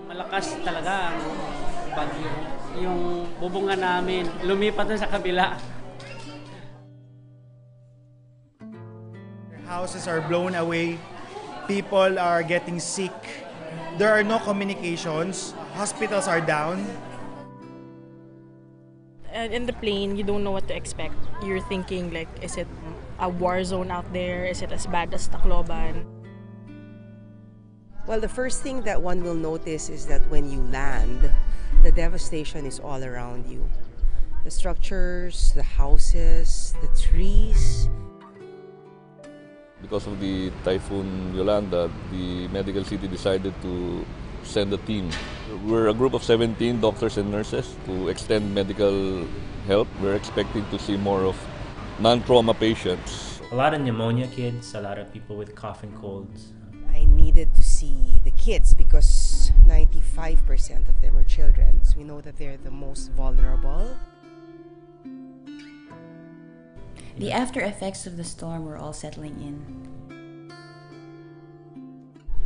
Malakas talaga ang bagyo. Yung bubungan namin, lumipat na sa kabila. Houses are blown away. People are getting sick. There are no communications. Hospitals are down. And in the plane, you don't know what to expect. You're thinking like, is it a war zone out there? Is it as bad as Tacloban? Well, the first thing that one will notice is that when you land, the devastation is all around you. The structures, the houses, the trees. Because of the Typhoon Yolanda, the medical city decided to send a team. We're a group of 17 doctors and nurses to extend medical help. We're expecting to see more of non-trauma patients. A lot of pneumonia kids, a lot of people with cough and colds. I needed to see the kids because 95% of them are children. So we know that they're the most vulnerable. The after effects of the storm were all settling in.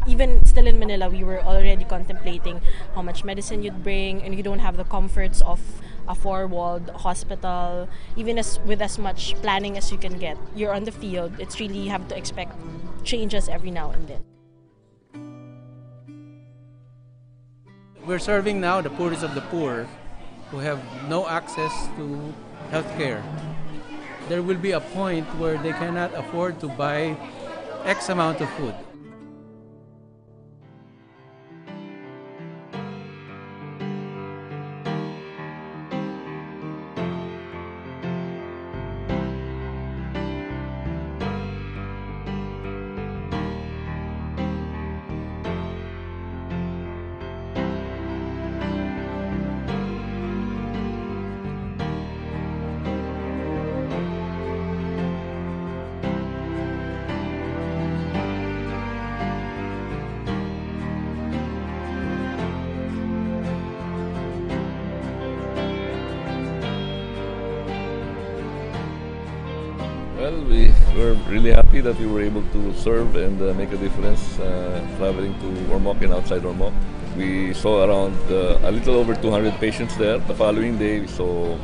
Even still in Manila, we were already contemplating how much medicine you'd bring, and you don't have the comforts of a four-walled hospital. Even with as much planning as you can get, you're on the field. It's really, you have to expect changes every now and then. We're serving now the poorest of the poor who have no access to healthcare. There will be a point where they cannot afford to buy X amount of food. Well, we're really happy that we were able to serve and make a difference traveling to Ormoc and outside Ormoc. We saw around a little over 200 patients there. The following day, we saw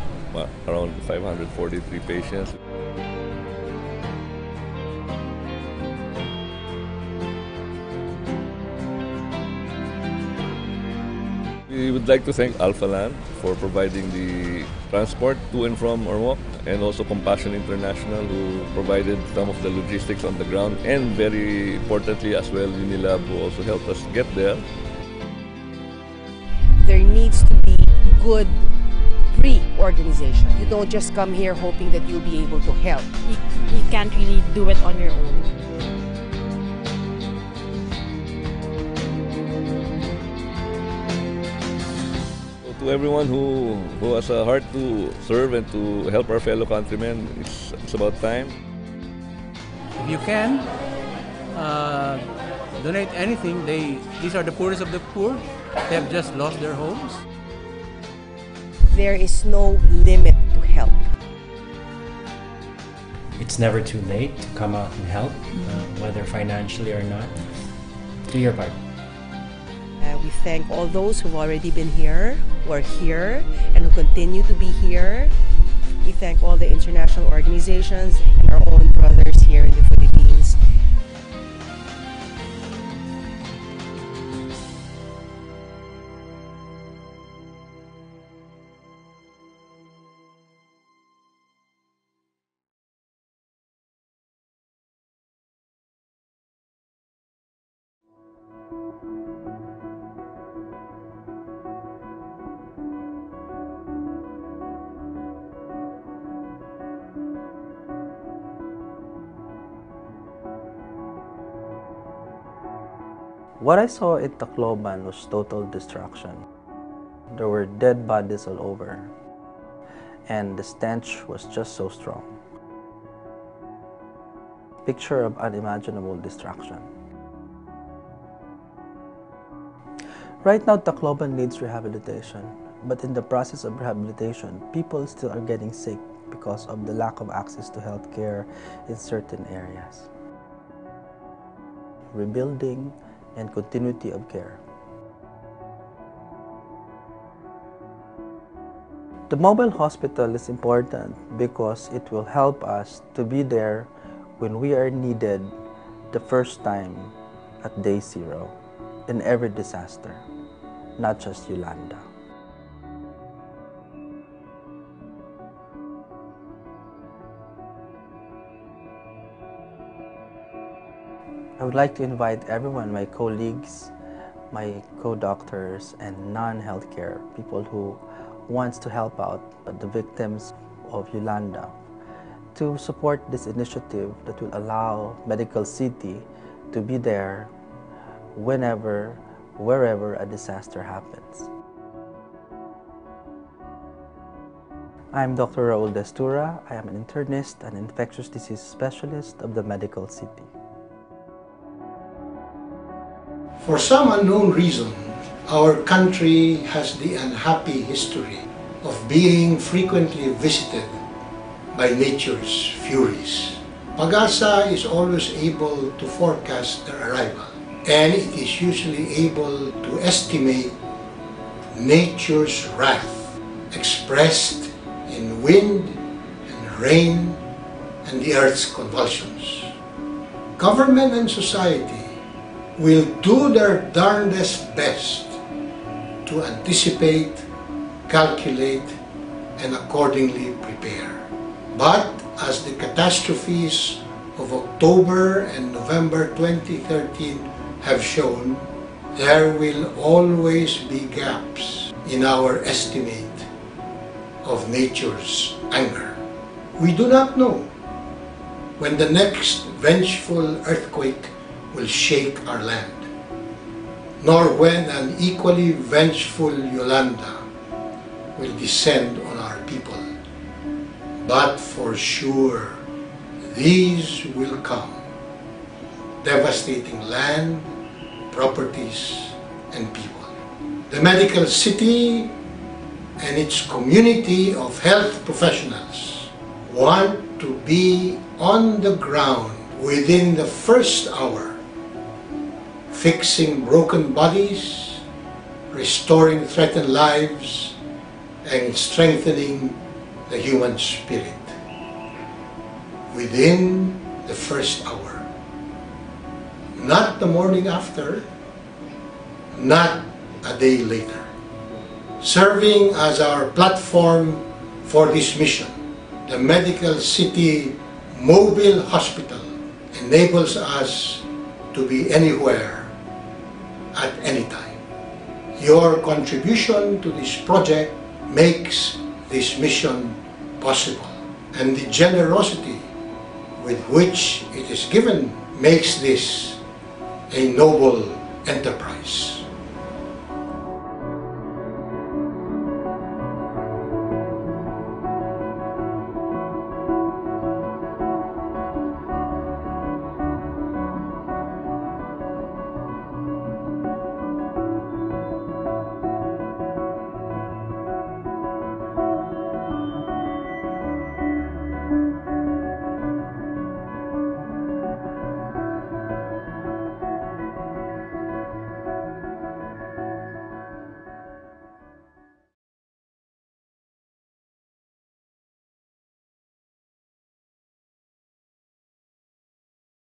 around 543 patients. We would like to thank Alpha Land for providing the transport to and from Ormoc, and also Compassion International, who provided some of the logistics on the ground, and very importantly as well, Unilab, who also helped us get there. There needs to be good pre-organization. You don't just come here hoping that you'll be able to help. You can't really do it on your own. To everyone who has a heart to serve and to help our fellow countrymen, it's about time. If you can, donate anything. These are the poorest of the poor. They have just lost their homes. There is no limit to help. It's never too late to come out and help, whether financially or not. Do your part. We thank all those who've already been here, who are here, and who continue to be here. We thank all the international organizations and our own brothers here in the Philippines. What I saw in Tacloban was total destruction. There were dead bodies all over, and the stench was just so strong. Picture of unimaginable destruction. Right now, Tacloban needs rehabilitation, but in the process of rehabilitation, people still are getting sick because of the lack of access to healthcare in certain areas. Rebuilding and continuity of care. The mobile hospital is important because it will help us to be there when we are needed the first time at day zero in every disaster, not just Yolanda. I would like to invite everyone, my colleagues, my co-doctors, and non-healthcare people who wants to help out the victims of Yolanda to support this initiative that will allow Medical City to be there whenever, wherever a disaster happens. I'm Dr. Raul Destura. I am an internist and infectious disease specialist of the Medical City. For some unknown reason, our country has the unhappy history of being frequently visited by nature's furies. Pag-asa is always able to forecast their arrival, and it is usually able to estimate nature's wrath expressed in wind and rain and the earth's convulsions. Government and society will do their darndest best to anticipate, calculate, and accordingly prepare. But as the catastrophes of October and November 2013 have shown, there will always be gaps in our estimate of nature's anger. We do not know when the next vengeful earthquake will shake our land, nor when an equally vengeful Yolanda will descend on our people. But for sure, these will come, devastating land, properties, and people. The Medical City and its community of health professionals want to be on the ground within the first hour, fixing broken bodies, restoring threatened lives, and strengthening the human spirit within the first hour. Not the morning after, not a day later. Serving as our platform for this mission, the Medical City Mobile Hospital enables us to be anywhere at any time. Your contribution to this project makes this mission possible, and the generosity with which it is given makes this a noble enterprise.